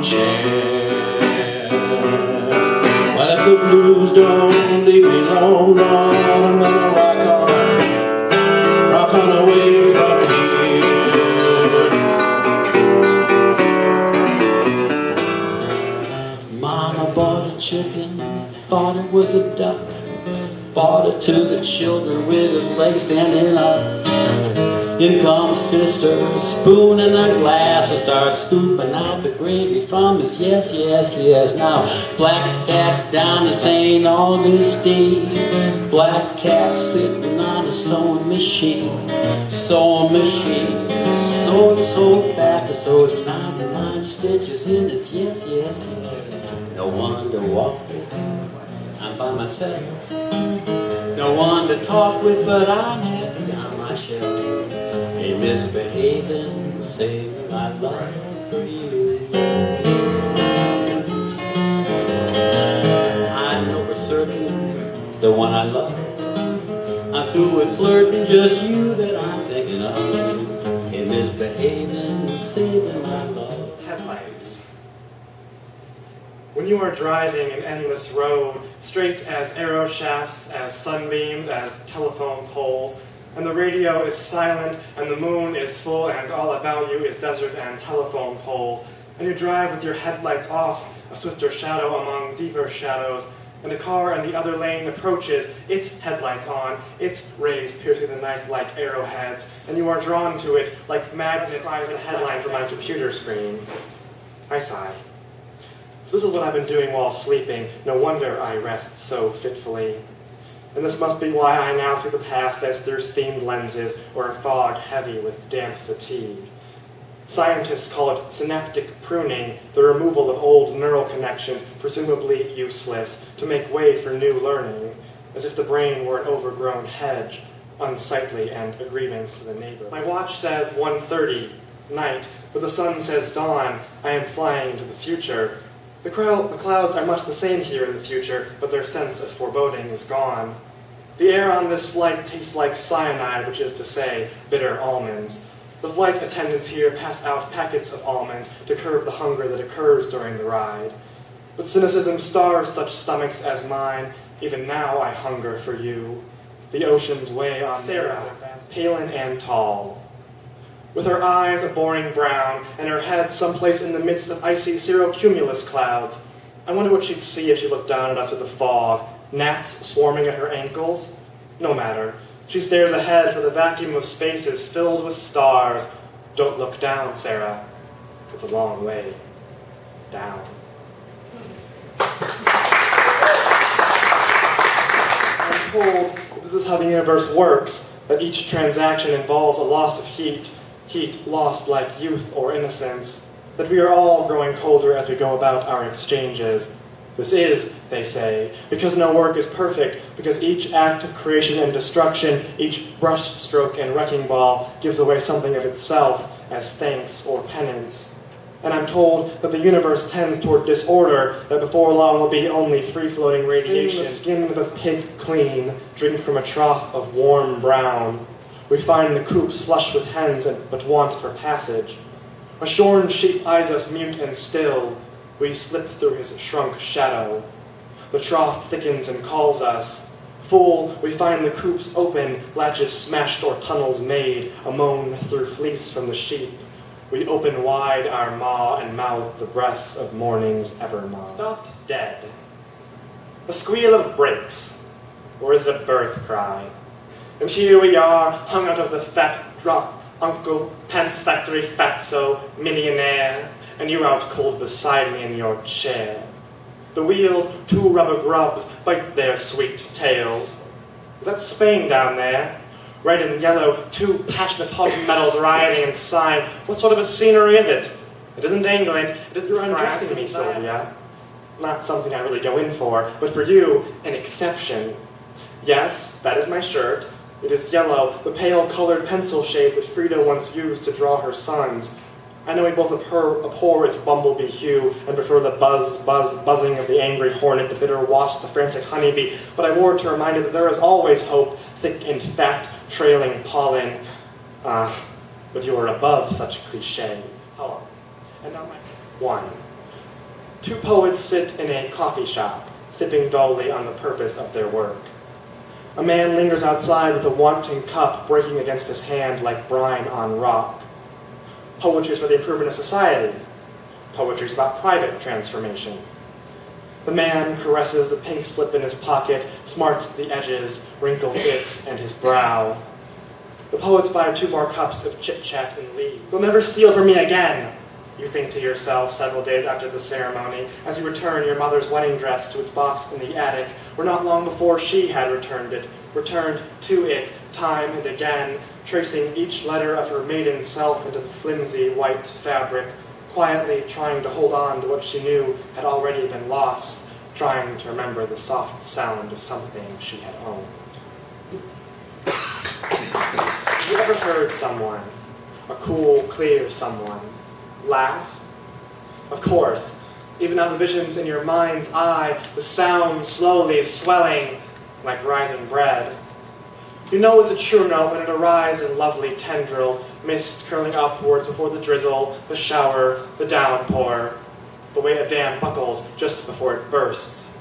rocking chair. Well, if the blues don't leave me alone, Lord, I'm gonna rock on away from here. Mama bought a chicken, thought it was a duck, bought it to the children with his legs standing up. In comes sister, a spoon and a glass, and starts scooping out the gravy from his yes, yes, yes. Now, black cat down to St. Augustine, black cat sitting on a sewing machine, sewing machine. Sewed so fast, I sewed 99 stitches in his yes, yes, yes. No one to walk with, I'm by myself. No one to talk with, but I'm happy on my shelf. A misbehaving, saving my love for you. I know for certain the one I love. I'm through with flirting, just you that I'm thinking of. A misbehaving, saving my love. Headlights. When you are driving an endless road, straight as arrow shafts, as sunbeams, as telephone poles, and the radio is silent, and the moon is full, and all about you is desert and telephone poles, and you drive with your headlights off, a swifter shadow among deeper shadows, and a car in the other lane approaches, its headlights on, its rays piercing the night like arrowheads, and you are drawn to it like magnets. Cries a headline from my computer screen. I sigh. So this is what I've been doing while sleeping. No wonder I rest so fitfully. And this must be why I now see the past as through steamed lenses or a fog heavy with damp fatigue. Scientists call it synaptic pruning, the removal of old neural connections, presumably useless, to make way for new learning, as if the brain were an overgrown hedge, unsightly and a grievance to the neighbor. My watch says 1:30, night, but the sun says dawn. I am flying into the future. The clouds are much the same here in the future, but their sense of foreboding is gone. The air on this flight tastes like cyanide, which is to say, bitter almonds. The flight attendants here pass out packets of almonds to curb the hunger that occurs during the ride. But cynicism starves such stomachs as mine. Even now I hunger for you. The oceans weigh on Sarah, pale and tall, with her eyes a boring brown, and her head someplace in the midst of icy cirrocumulus clouds. I wonder what she'd see if she looked down at us with the fog. Gnats swarming at her ankles? No matter. She stares ahead for the vacuum of spaces filled with stars. Don't look down, Sarah. It's a long way down. I'm told that this is how the universe works, that each transaction involves a loss of heat lost like youth or innocence, that we are all growing colder as we go about our exchanges. This is, they say, because no work is perfect, because each act of creation and destruction, each brushstroke and wrecking ball gives away something of itself as thanks or penance. And I'm told that the universe tends toward disorder, that before long will be only free-floating radiation. Skin the skin of a pig clean, drink from a trough of warm brown. We find the coops flush with hens, but want for passage. A shorn sheep eyes us mute and still. We slip through his shrunk shadow. The trough thickens and calls us. Full, we find the coops open, latches smashed or tunnels made, a moan through fleece from the sheep. We open wide our maw and mouth the breaths of morning's evermore. Stopped dead. A squeal of brakes, or is it a birth cry? And here we are, hung out of the fat drop, Uncle Pence Factory Fatso, millionaire, and you out cold beside me in your chair. The wheels, two rubber grubs, bite their sweet tails. Is that Spain down there? Red and yellow, two passionate hot metals rioting and sighing. What sort of a scenery is it? It isn't England, it isn't France. You're undressing me, Sylvia. Not something I really go in for, but for you, an exception. Yes, that is my shirt. It is yellow, the pale-colored pencil shade that Frida once used to draw her sons. I know we both abhor its bumblebee hue and prefer the buzzing of the angry hornet, the bitter wasp, the frantic honeybee, but I wore it to remind you that there is always hope, thick and fat, trailing pollen. But you are above such cliché. Poem. And now my 1. Two poets sit in a coffee shop, sipping dully on the purpose of their work. A man lingers outside with a wanting cup breaking against his hand like brine on rock. Poetry is for the improvement of society. Poetry is about private transformation. The man caresses the pink slip in his pocket, smarts the edges, wrinkles it and his brow. The poets buy 2 more cups of chit-chat and leave. "You'll never steal from me again," you think to yourself several days after the ceremony, as you return your mother's wedding dress to its box in the attic, where not long before she had returned to it time and again, tracing each letter of her maiden self into the flimsy white fabric, quietly trying to hold on to what she knew had already been lost, trying to remember the soft sound of something she had owned. Have you ever heard someone, a cool, clear someone, laugh? Of course, even now the visions in your mind's eye, the sound slowly swelling like rising bread. You know it's a true note when it arrives in lovely tendrils, mist curling upwards before the drizzle, the shower, the downpour, the way a dam buckles just before it bursts.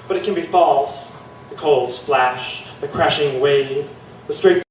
But it can be false, the cold splash, the crashing wave, the straight